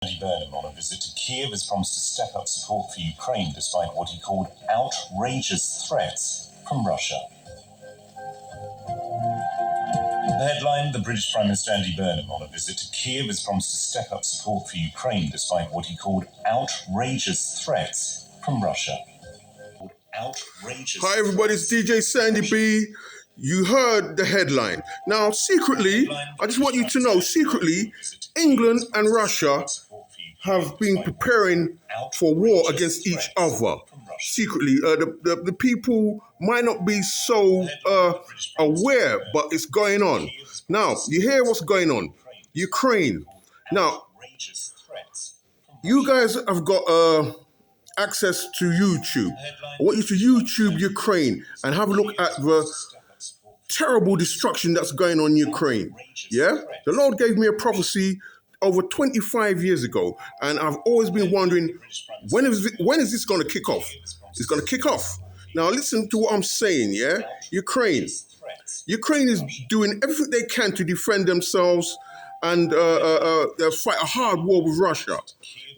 Burnham on a visit to Kiev has promised to step up support for Ukraine despite what he called outrageous threats from Russia. The headline, the British Prime Minister Andy Burnham on a visit to Kiev has promised to step up support for Ukraine despite what he called outrageous threats from Russia. Hi everybody, it's DJ Sandy B. You heard the headline. Now, secretly, I just want you to know, secretly, England and Russia have been preparing for war against each other. Secretly, the people might not be so aware, but it's going on. Now, you hear what's going on. Ukraine. Now, you guys have got access to YouTube. I want you to YouTube Ukraine and have a look at the terrible destruction that's going on in Ukraine. Yeah? The Lord gave me a prophecy over 25 years ago, and I've always been wondering, when is this going to kick off? It's going to kick off. Now listen to what I'm saying, yeah? Ukraine is doing everything they can to defend themselves and fight a hard war with Russia.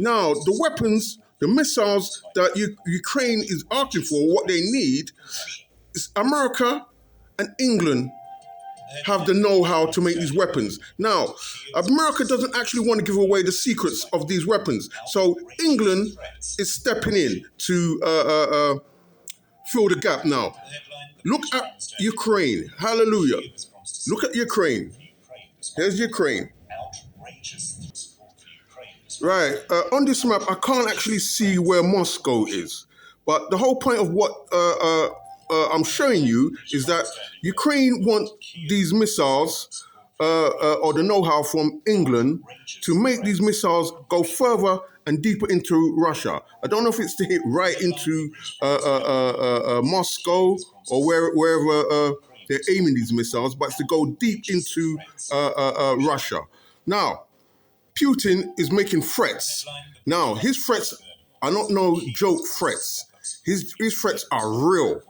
Now, the weapons, the missiles that Ukraine is asking for, what they need, is America and England have the know-how to make these weapons. Now, America doesn't actually want to give away the secrets of these weapons. So England is stepping in to fill the gap now. Look at Ukraine. Hallelujah. Look at Ukraine. Here's Ukraine. Right. On this map, I can't actually see where Moscow is. But the whole point of what I'm showing you is that Ukraine want these missiles or the know-how from England to make these missiles go further and deeper into Russia. I don't know if it's to hit right into Moscow or wherever they're aiming these missiles, but it's to go deep into Russia. Now, Putin is making threats. Now, his threats are not no joke threats. His threats are real.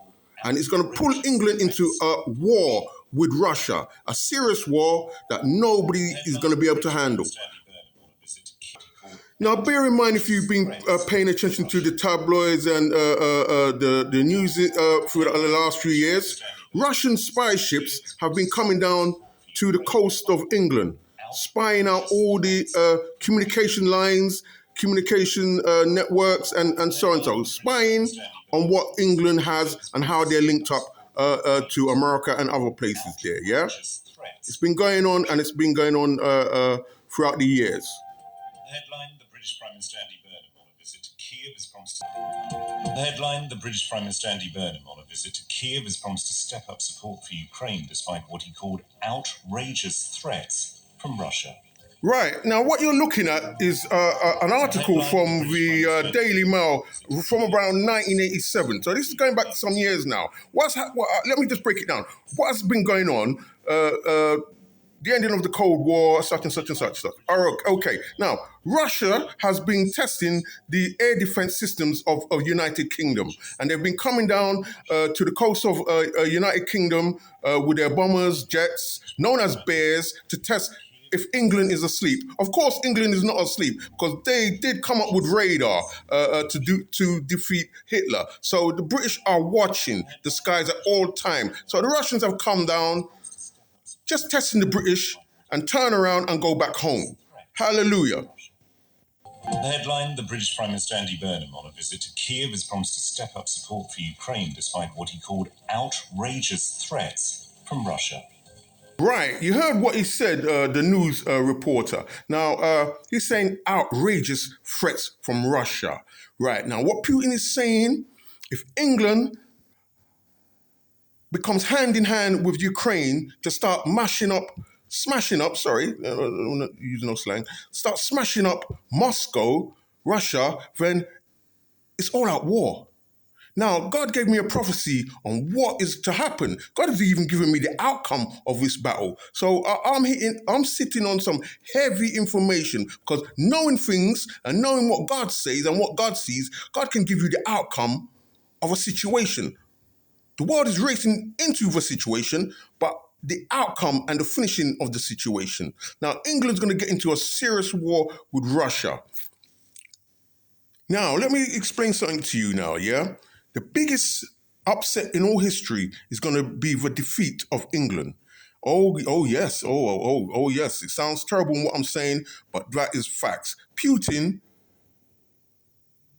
And it's going to pull England into a war with Russia, a serious war that nobody is going to be able to handle. Now, bear in mind, if you've been paying attention to the tabloids and the news for the last few years, Russian spy ships have been coming down to the coast of England, spying out all the communication lines, communication networks, and so and so, spying on what England has and how they're linked up to America and other places there, yeah? It's been going on, and it's been going on throughout the years. The headline, the British Prime Minister Andy Burnham on a visit to Kiev has promised The headline, the British Prime Minister Andy Burnham on a visit to Kiev has promised to step up support for Ukraine despite what he called outrageous threats from Russia. Right. Now, what you're looking at is an article from the Daily Mail from around 1987. So this is going back some years now. Let me just break it down. What has been going on? The ending of the Cold War, such and such and such stuff. Okay. Now, Russia has been testing the air defense systems of United Kingdom. And they've been coming down to the coast of United Kingdom with their bombers, jets, known as Bears, to test if England is asleep. Of course, England is not asleep because they did come up with radar to defeat Hitler. So the British are watching the skies at all time. So the Russians have come down, just testing the British, and turn around and go back home. Hallelujah. The headline, the British Prime Minister Andy Burnham on a visit to Kiev has promised to step up support for Ukraine despite what he called outrageous threats from Russia. Right, you heard what he said, the news reporter. Now, he's saying outrageous threats from Russia. Right, now what Putin is saying, if England becomes hand in hand with Ukraine to start smashing up, I'm not using no slang, start smashing up Moscow, Russia, then it's all out war. Now, God gave me a prophecy on what is to happen. God has even given me the outcome of this battle. So I'm sitting on some heavy information because knowing things and knowing what God says and what God sees, God can give you the outcome of a situation. The world is racing into the situation, but the outcome and the finishing of the situation. Now, England's going to get into a serious war with Russia. Now, let me explain something to you now, yeah? The biggest upset in all history is going to be the defeat of England. Oh yes. Oh, yes. It sounds terrible in what I'm saying, but that is facts. Putin,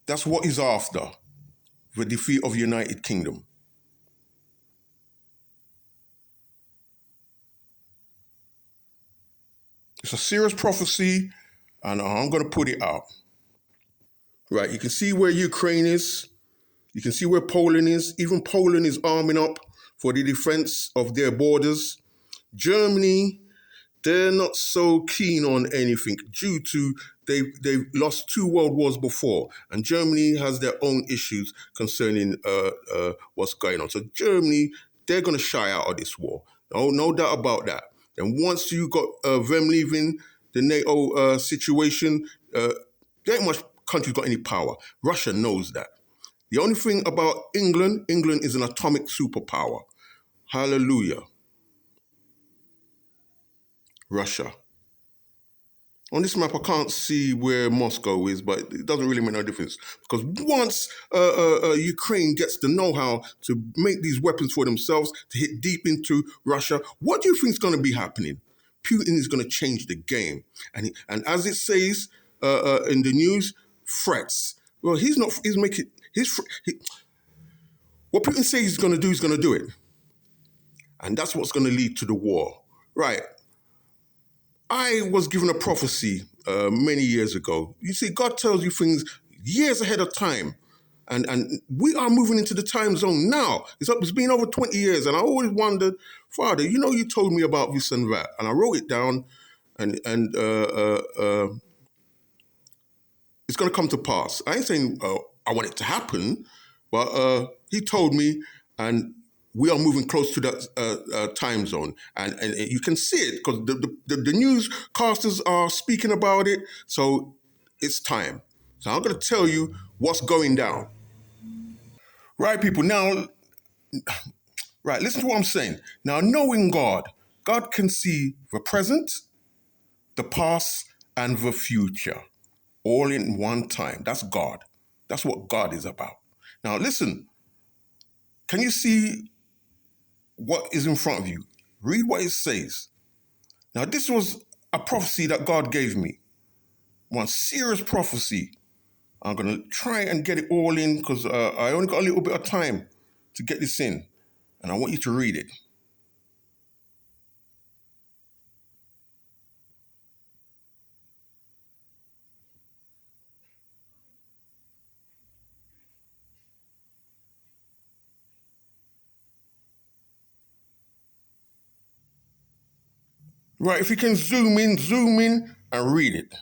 that's what he's after, the defeat of the United Kingdom. It's a serious prophecy, and I'm going to put it out. Right, you can see where Ukraine is. You can see where Poland is. Even Poland is arming up for the defense of their borders. Germany, they're not so keen on anything due to they've lost 2 world wars before, and Germany has their own issues concerning what's going on. So Germany, they're going to shy out of this war. No doubt about that. And once you got them leaving the NATO situation, there ain't much country got any power. Russia knows that. The only thing about England is an atomic superpower. Hallelujah. Russia. On this map, I can't see where Moscow is, but it doesn't really make no difference. Because once Ukraine gets the know-how to make these weapons for themselves, to hit deep into Russia, what do you think is going to be happening? Putin is going to change the game. And as it says in the news, threats. Well, what Putin says he's going to do, he's going to do it. And that's what's going to lead to the war. Right. I was given a prophecy many years ago. You see, God tells you things years ahead of time. And we are moving into the time zone now. It's been over 20 years. And I always wondered, Father, you told me about this and that. And I wrote it down and it's going to come to pass. I ain't saying I want it to happen, but he told me, and we are moving close to that time zone. And you can see it because the newscasters are speaking about it. So it's time. So I'm going to tell you what's going down. Right, people. Now, right, listen to what I'm saying. Now, knowing God can see the present, the past, and the future all in one time. That's God. That's what God is about. Now, listen. Can you see what is in front of you? Read what it says. Now, this was a prophecy that God gave me. One serious prophecy. I'm going to try and get it all in because I only got a little bit of time to get this in. And I want you to read it. Right, if you can zoom in and read it.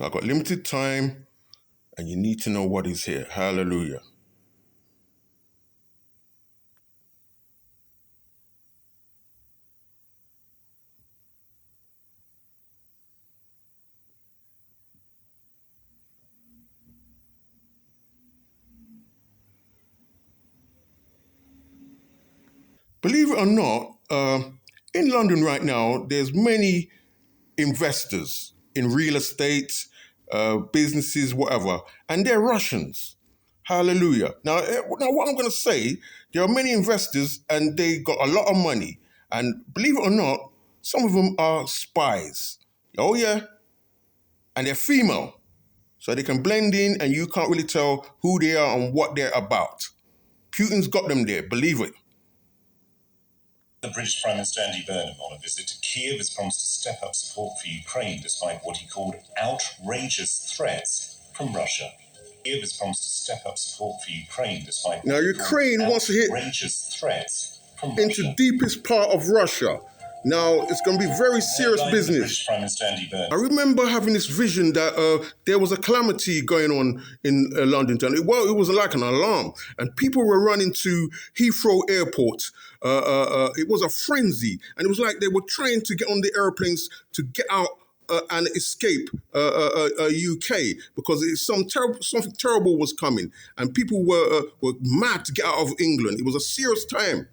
I've got limited time and you need to know what is here. Hallelujah. Believe it or not, in London right now, there's many investors in real estate, businesses, whatever, and they're Russians. Hallelujah. Now what I'm going to say, there are many investors and they got a lot of money. And believe it or not, some of them are spies. Oh, yeah. And they're female. So they can blend in and you can't really tell who they are and what they're about. Putin's got them there, believe it. The British Prime Minister Andy Burnham on a visit to Kiev has promised to step up support for Ukraine despite what he called outrageous threats from Russia. Kiev has promised to step up support for Ukraine despite now Ukraine wants to hit outrageous threats from into Russia. Deepest part of Russia. Now it's going to be very serious business. British Prime Minister Andy Burnham. I remember having this vision that there was a calamity going on in London town. It was like an alarm, and people were running to Heathrow Airport. It was a frenzy, and it was like they were trying to get on the airplanes to get out and escape UK because something terrible was coming, and people were mad to get out of England. It was a serious time